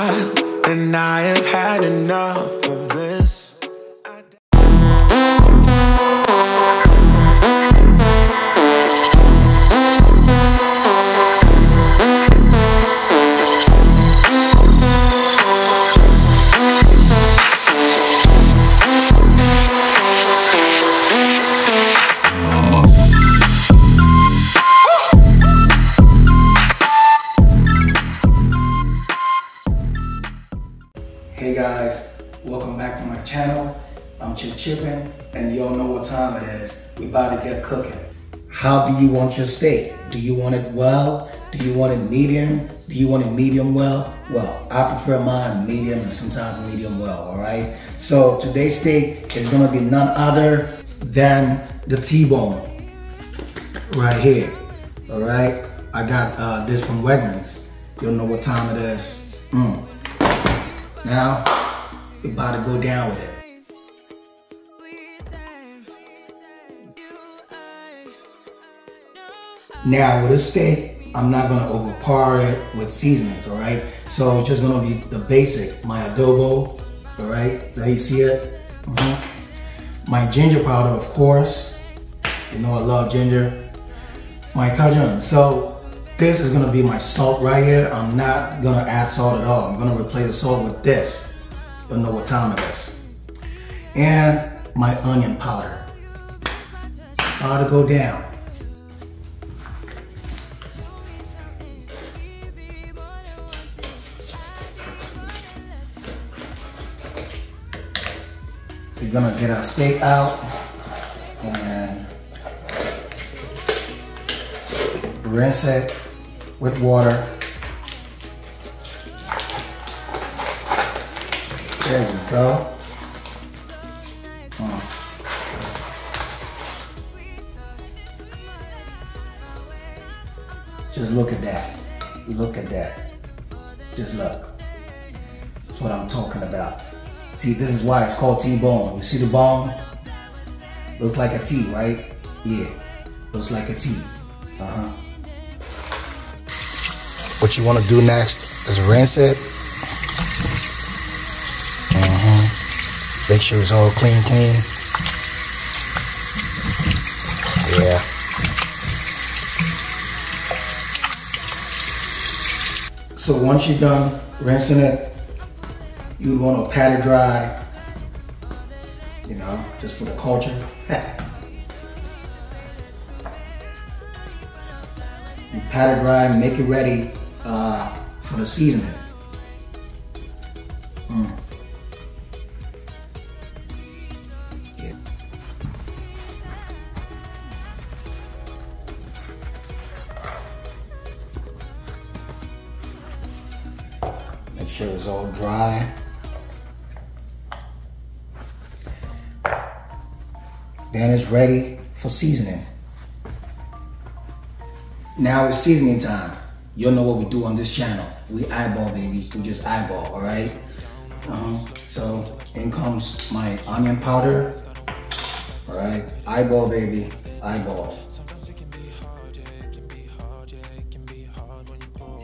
while, and I have had enough of this. Hey guys, welcome back to my channel. I'm Chippin, and you all know what time it is. We about to get cooking. How do you want your steak? Do you want it well? Do you want it medium? Do you want it medium well? Well, I prefer mine medium and sometimes medium well, all right? So today's steak is gonna be none other than the T-bone right here, all right? I got this from Wegmans. You'll know what time it is. Now, we're about to go down with it. Now, with this steak, I'm not gonna overpower it with seasonings, all right? So it's just gonna be the basic, my adobo, all right? There you see it. My ginger powder, of course. You know I love ginger. My Cajun. So this is gonna be my salt right here. I'm not gonna add salt at all. I'm gonna replace the salt with this. You'll know what time it is. And my onion powder. About to go down. We're gonna get our steak out and rinse it with water. There we go. Just look at that. Look at that. Just look. That's what I'm talking about. See, this is why it's called T-bone. You see the bone? Looks like a T, right? Yeah, looks like a T. What you want to do next is rinse it. Make sure it's all clean. Yeah. So once you're done rinsing it, you want to pat it dry, you know, just for the culture. You pat it dry and make it ready for the seasoning. Yeah. Make sure it's all dry. Then it's ready for seasoning. Now it's seasoning time. You'll know what we do on this channel. We eyeball, baby. We just eyeball, all right? So in comes my onion powder. All right, eyeball, baby, eyeball.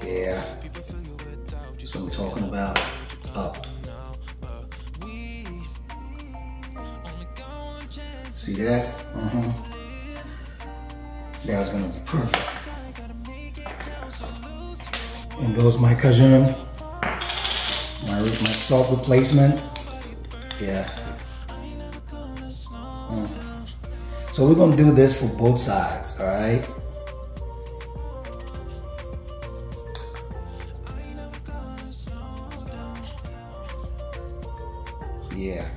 Yeah, that's what I'm talking about. Up. See that? That's gonna be perfect. And goes my Cajun, my salt replacement. Yeah. So we're gonna do this for both sides, all right? Yeah.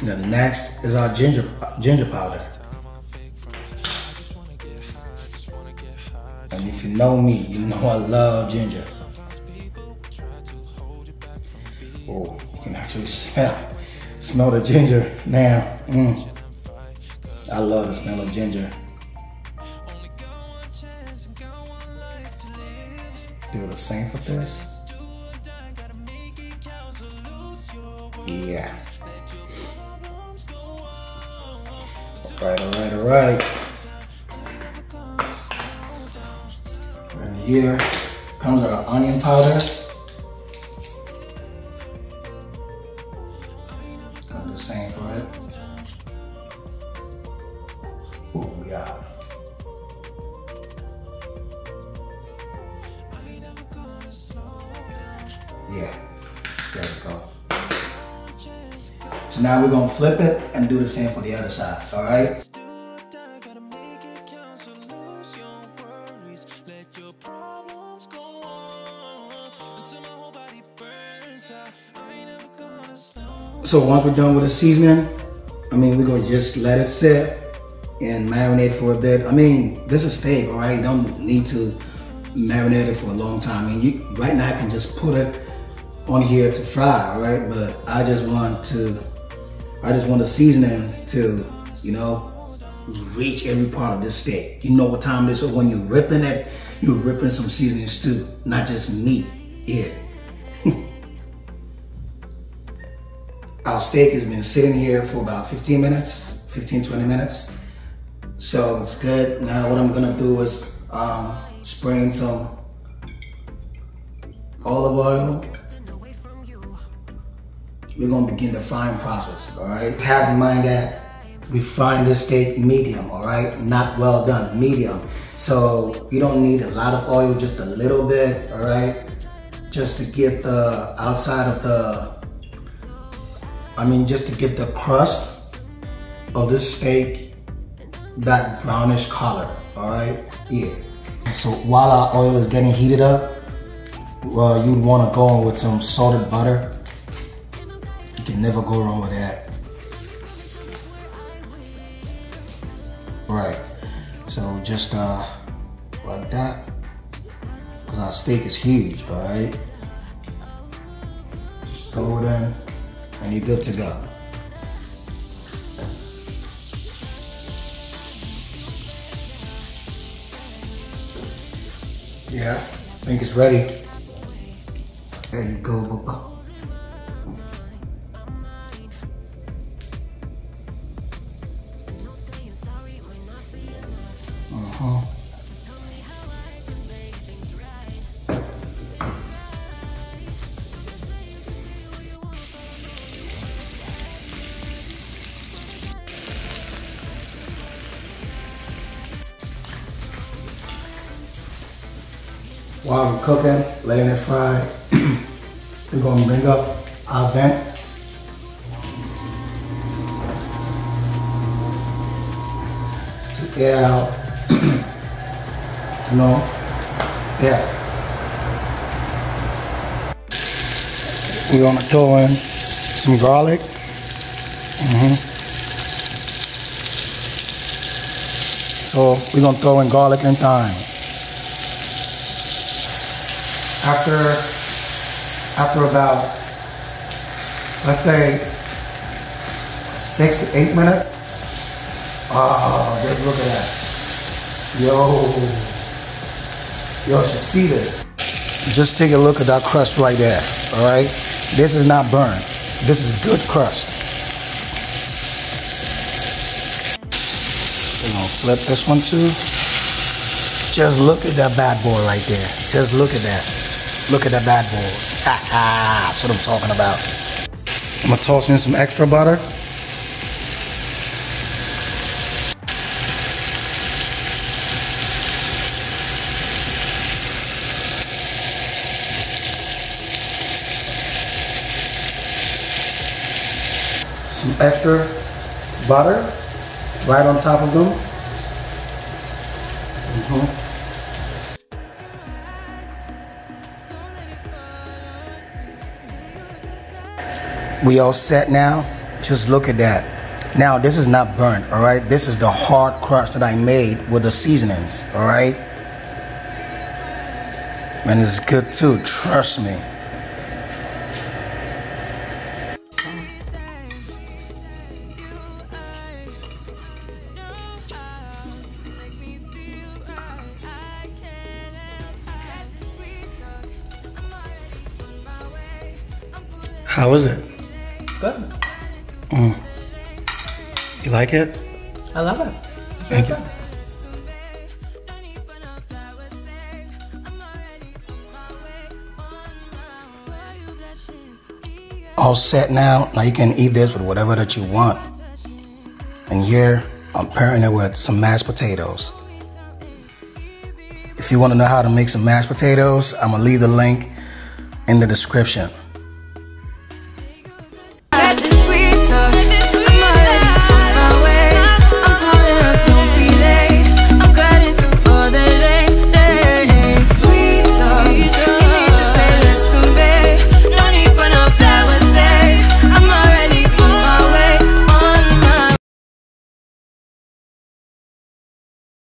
Now the next is our ginger powder. And if you know me, you know I love ginger. Oh, you can actually smell the ginger now. I love the smell of ginger. Do the same for this. Yeah. All right. here comes our onion powder. Do the same for it. Oh yeah. Yeah, there we go. So now we're gonna flip it and do the same for the other side, all right? So once we're done with the seasoning, we're gonna just let it sit and marinate for a bit. This is steak, all right? You don't need to marinate it for a long time. Right now I can just put it on here to fry, all right? But I just want the seasonings to, reach every part of this steak. You know what time it is, so when you're ripping it, you're ripping some seasonings too, not just meat. Yeah. Our steak has been sitting here for about 15 minutes, 15-20 minutes. So it's good. Now what I'm gonna do is spray in some olive oil. We're gonna begin the frying process, all right? Have in mind that we frying this steak medium, all right? Not well done, medium. So you don't need a lot of oil, just a little bit, all right? Just to give the outside of the, just to give the crust of this steak that brownish color, all right? Yeah. So while our oil is getting heated up, you'd want to go in with some salted butter. You can never go wrong with that. Right. So just like that, because our steak is huge, all right? Just throw it in, and you're good to go. Yeah, I think it's ready. There you go, Bubba. While we're cooking, letting it fry, we're gonna bring up our vent. To air out, air. We're gonna throw in some garlic. So we're gonna throw in garlic and thyme. After about, let's say, 6 to 8 minutes. Oh, just look at that. Yo, should see this. Just take a look at that crust right there, all right? This is not burnt. This is good crust. We're gonna flip this one too. Just look at that bad boy right there. Just look at that. Look at that bad boy. That's what I'm talking about. I'm gonna toss in some extra butter. Some extra butter right on top of them. We all set now. Just look at that. Now this is not burnt, all right? This is the hard crust that I made with the seasonings, all right? And it's good too, trust me. How is it? Good. You like it? I love it. Thank you. all set now. Now you can eat this with whatever that you want. And here, I'm pairing it with some mashed potatoes. If you want to know how to make some mashed potatoes, I'm going to leave the link in the description.